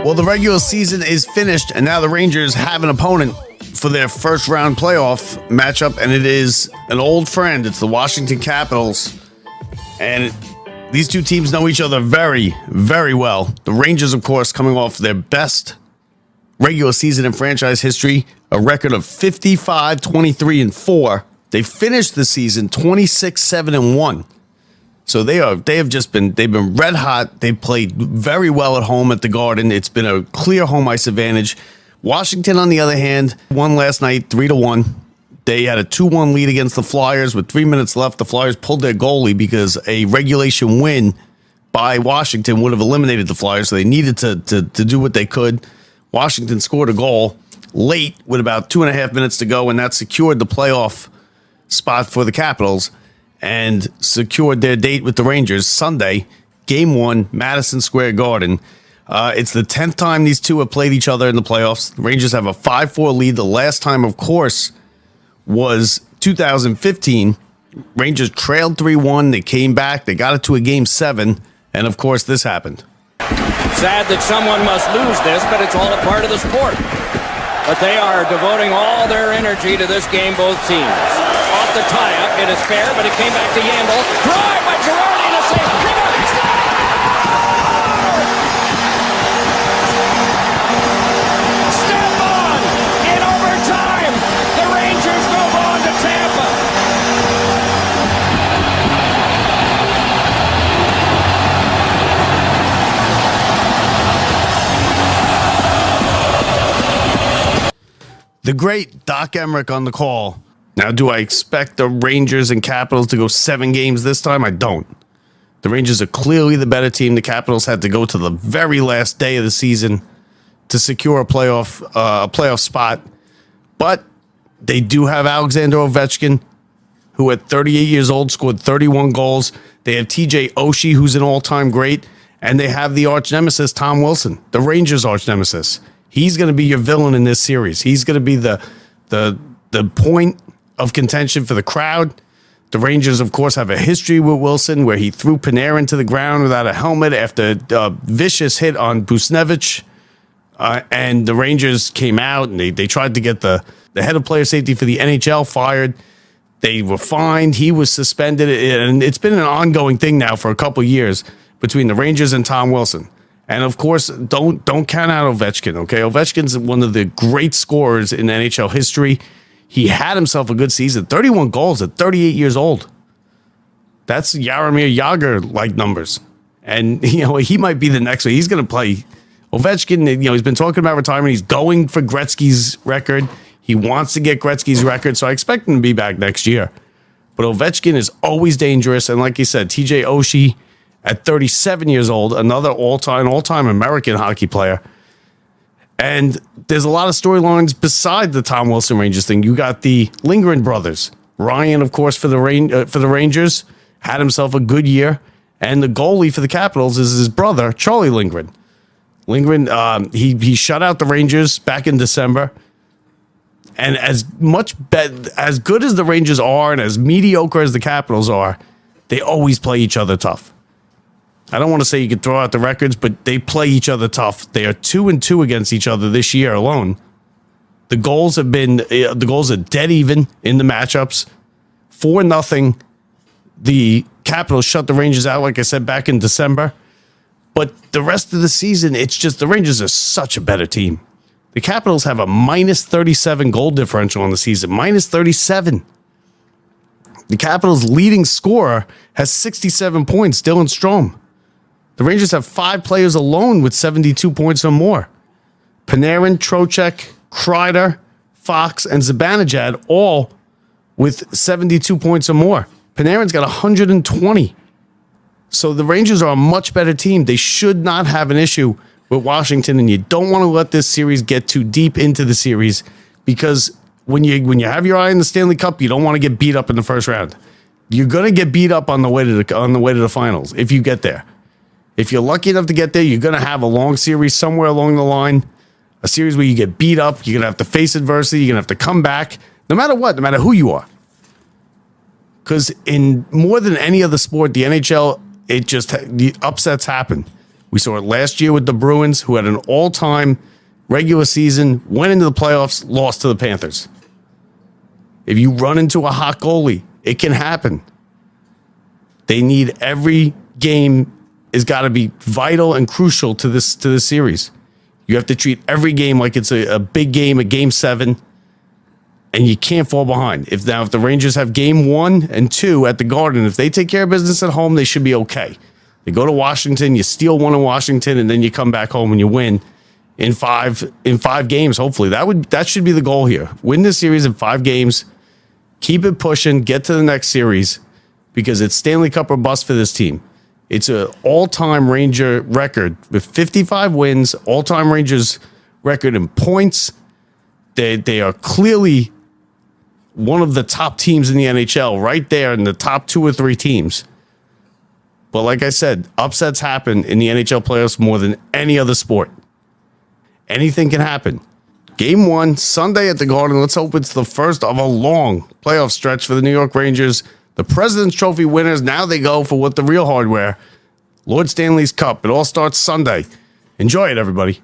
Well, the regular season is finished, and now the Rangers have an opponent for their first round playoff matchup, and it is an old friend. It's the Washington Capitals, and these two teams know each other very, very well. The Rangers, of course, coming off their best regular season in franchise history, a record of 55, 23, and 4. They finished the season 26, 7, and 1. So they've been red hot. They've played very well at home at the Garden. It's been a clear home ice advantage. Washington, on the other hand, won last night 3-1. They had a 2-1 lead against the Flyers with 3 minutes left. The Flyers pulled their goalie because a regulation win by Washington would have eliminated the Flyers. So they needed to do what they could. Washington scored a goal late with about 2.5 minutes to go, and that secured the playoff spot for the Capitals and secured their date with the Rangers Sunday, Game 1, Madison Square Garden. It's the 10th time these two have played each other in the playoffs. The Rangers have a 5-4 lead. The last time, of course, was 2015. Rangers trailed 3-1. They came back. They got it to a Game 7. And, of course, this happened. Sad that someone must lose this, but it's all a part of the sport. But they are devoting all their energy to this game, both teams. Off the tie-up, it is fair, but it came back to Yandel. Drive by Girardi and a save. Rebound, step on! In overtime, the Rangers move on to Tampa. The great Doc Emrick on the call. Now, do I expect the Rangers and Capitals to go 7 games this time? I don't. The Rangers are clearly the better team. The Capitals had to go to the very last day of the season to secure a playoff spot. But they do have Alexander Ovechkin, who at 38 years old scored 31 goals. They have TJ Oshie, who's an all-time great. And they have the arch nemesis, Tom Wilson, the Rangers' arch nemesis. He's going to be your villain in this series. He's going to be the point of contention for the crowd. The Rangers, of course, have a history with Wilson where he threw Panarin to the ground without a helmet after a vicious hit on Buchnevich. And the Rangers came out and they tried to get the head of player safety for the NHL fired. They were fined. He was suspended. And it's been an ongoing thing now for a couple years between the Rangers and Tom Wilson. And, of course, don't count out Ovechkin, okay? Ovechkin's one of the great scorers in NHL history. He had himself a good season. 31 goals at 38 years old. That's Jaromir Jagr-like numbers. And, he might be the next one. He's going to play. Ovechkin, he's been talking about retirement. He's going for Gretzky's record. He wants to get Gretzky's record, so I expect him to be back next year. But Ovechkin is always dangerous. And like you said, TJ Oshie at 37 years old, another all-time American hockey player. And there's a lot of storylines beside the Tom Wilson Rangers thing. You got the Lindgren brothers. Ryan, of course, for the Rangers, had himself a good year. And the goalie for the Capitals is his brother, Charlie Lindgren. Lindgren, he shut out the Rangers back in December. And as good as the Rangers are and as mediocre as the Capitals are, they always play each other tough. I don't want to say you could throw out the records, but they play each other tough. They are 2-2 against each other this year alone. The goals are dead even in the matchups. 4-0. The Capitals shut the Rangers out, like I said, back in December. But the rest of the season, it's just the Rangers are such a better team. The Capitals have a -37 goal differential on the season. -37. The Capitals' leading scorer has 67 points, Dylan Strome. The Rangers have 5 players alone with 72 points or more. Panarin, Trocheck, Kreider, Fox, and Zibanejad all with 72 points or more. Panarin's got 120. So the Rangers are a much better team. They should not have an issue with Washington, and you don't want to let this series get too deep into the series because when you have your eye on the Stanley Cup, you don't want to get beat up in the first round. You're going to get beat up on the way to the finals if you get there. If you're lucky enough to get there, you're going to have a long series somewhere along the line, a series where you get beat up. You're going to have to face adversity. You're going to have to come back, no matter what, no matter who you are. Because in more than any other sport, the NHL, the upsets happen. We saw it last year with the Bruins, who had an all-time regular season, went into the playoffs, lost to the Panthers. If you run into a hot goalie, it can happen. They need every game has got to be vital and crucial to this series. You have to treat every game like it's a big game, a game 7, and you can't fall behind. If the Rangers have game 1 and 2 at the Garden, if they take care of business at home, they should be okay. They go to Washington, you steal one in Washington, and then you come back home and you win in five games. Hopefully, that should be the goal here. Win this series in 5 games. Keep it pushing. Get to the next series because it's Stanley Cup or bust for this team. It's an all-time Ranger record with 55 wins. All-time Rangers record in points. They are clearly one of the top teams in the NHL, right there in the top 2 or 3 teams. But like I said, upsets happen in the NHL playoffs more than any other sport. Anything can happen. Game 1, Sunday at the Garden. Let's hope it's the first of a long playoff stretch for the New York Rangers. The President's Trophy winners, now they go for what the real hardware, Lord Stanley's Cup. It all starts Sunday. Enjoy it, everybody.